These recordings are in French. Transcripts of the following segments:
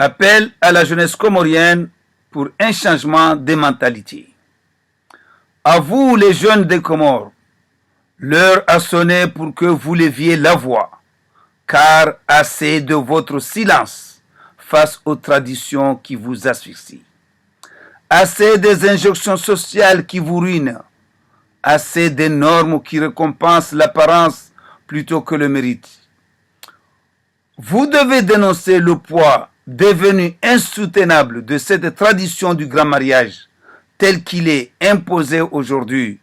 Appel à la jeunesse comorienne pour un changement de mentalité. À vous les jeunes des Comores, l'heure a sonné pour que vous leviez la voix, car assez de votre silence face aux traditions qui vous asphyxient. Assez des injonctions sociales qui vous ruinent, assez des normes qui récompensent l'apparence plutôt que le mérite. Vous devez dénoncer le poids devenu insoutenable de cette tradition du grand mariage tel qu'il est imposé aujourd'hui.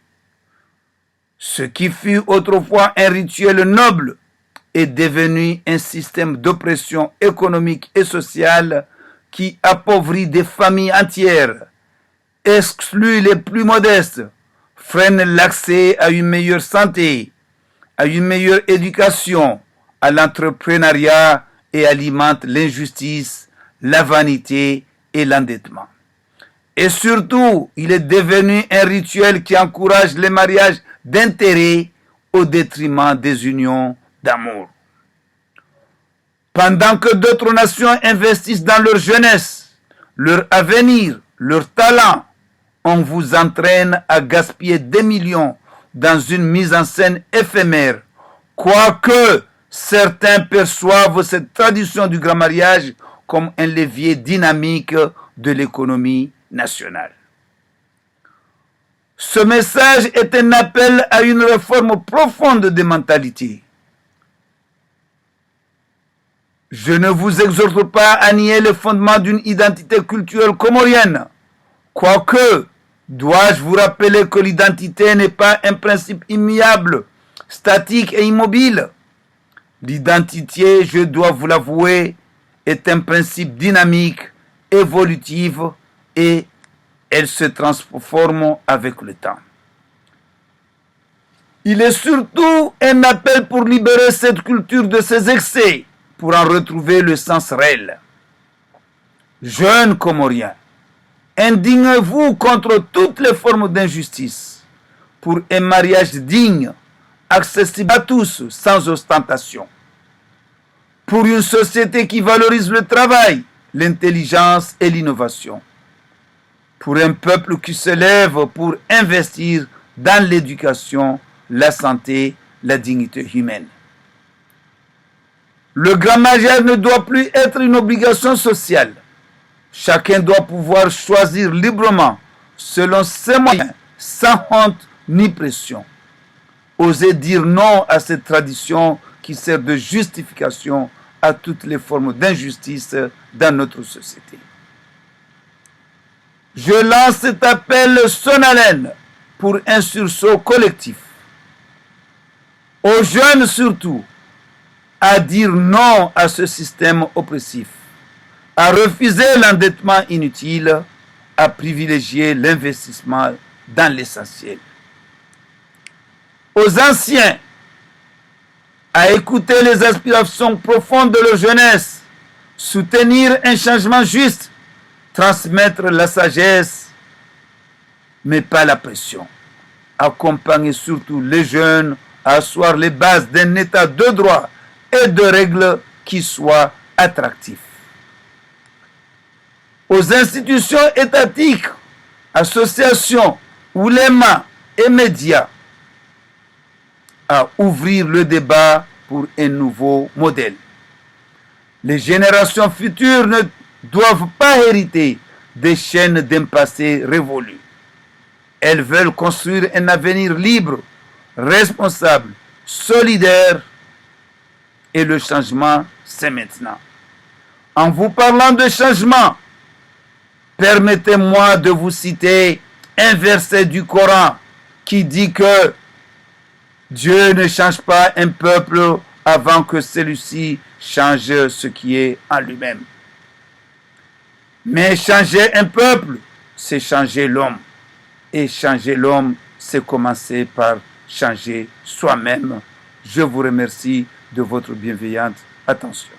Ce qui fut autrefois un rituel noble est devenu un système d'oppression économique et sociale qui appauvrit des familles entières, exclut les plus modestes, freine l'accès à une meilleure santé, à une meilleure éducation, à l'entrepreneuriat et alimente l'injustice, la vanité et l'endettement. Et surtout, il est devenu un rituel qui encourage les mariages d'intérêt au détriment des unions d'amour. Pendant que d'autres nations investissent dans leur jeunesse, leur avenir, leur talent, on vous entraîne à gaspiller des millions dans une mise en scène éphémère, quoique certains perçoivent cette tradition du grand mariage comme un levier dynamique de l'économie nationale. Ce message est un appel à une réforme profonde des mentalités. Je ne vous exhorte pas à nier le fondement d'une identité culturelle comorienne, quoique, dois-je vous rappeler que l'identité n'est pas un principe immuable, statique et immobile. L'identité, je dois vous l'avouer, est un principe dynamique, évolutif et elle se transforme avec le temps. Il est surtout un appel pour libérer cette culture de ses excès, pour en retrouver le sens réel. Jeunes Comoriens, indignez-vous contre toutes les formes d'injustice pour un mariage digne, accessible à tous, sans ostentation. Pour une société qui valorise le travail, l'intelligence et l'innovation. Pour un peuple qui se lève pour investir dans l'éducation, la santé, la dignité humaine. Le grand mariage ne doit plus être une obligation sociale. Chacun doit pouvoir choisir librement, selon ses moyens, sans honte ni pression. Osez dire non à cette tradition qui sert de justification à toutes les formes d'injustice dans notre société. Je lance cet appel solennel pour un sursaut collectif. Aux jeunes surtout, à dire non à ce système oppressif, à refuser l'endettement inutile, à privilégier l'investissement dans l'essentiel. Aux anciens, à écouter les aspirations profondes de leur jeunesse, soutenir un changement juste, transmettre la sagesse, mais pas la pression. Accompagner surtout les jeunes à asseoir les bases d'un état de droit et de règles qui soient attractifs. Aux institutions étatiques, associations, oulémas et médias, à ouvrir le débat pour un nouveau modèle. Les générations futures ne doivent pas hériter des chaînes d'un passé révolu. Elles veulent construire un avenir libre, responsable, solidaire, et le changement, c'est maintenant. En vous parlant de changement, permettez-moi de vous citer un verset du Coran qui dit que Dieu ne change pas un peuple avant que celui-ci change ce qui est en lui-même. Mais changer un peuple, c'est changer l'homme. Et changer l'homme, c'est commencer par changer soi-même. Je vous remercie de votre bienveillante attention.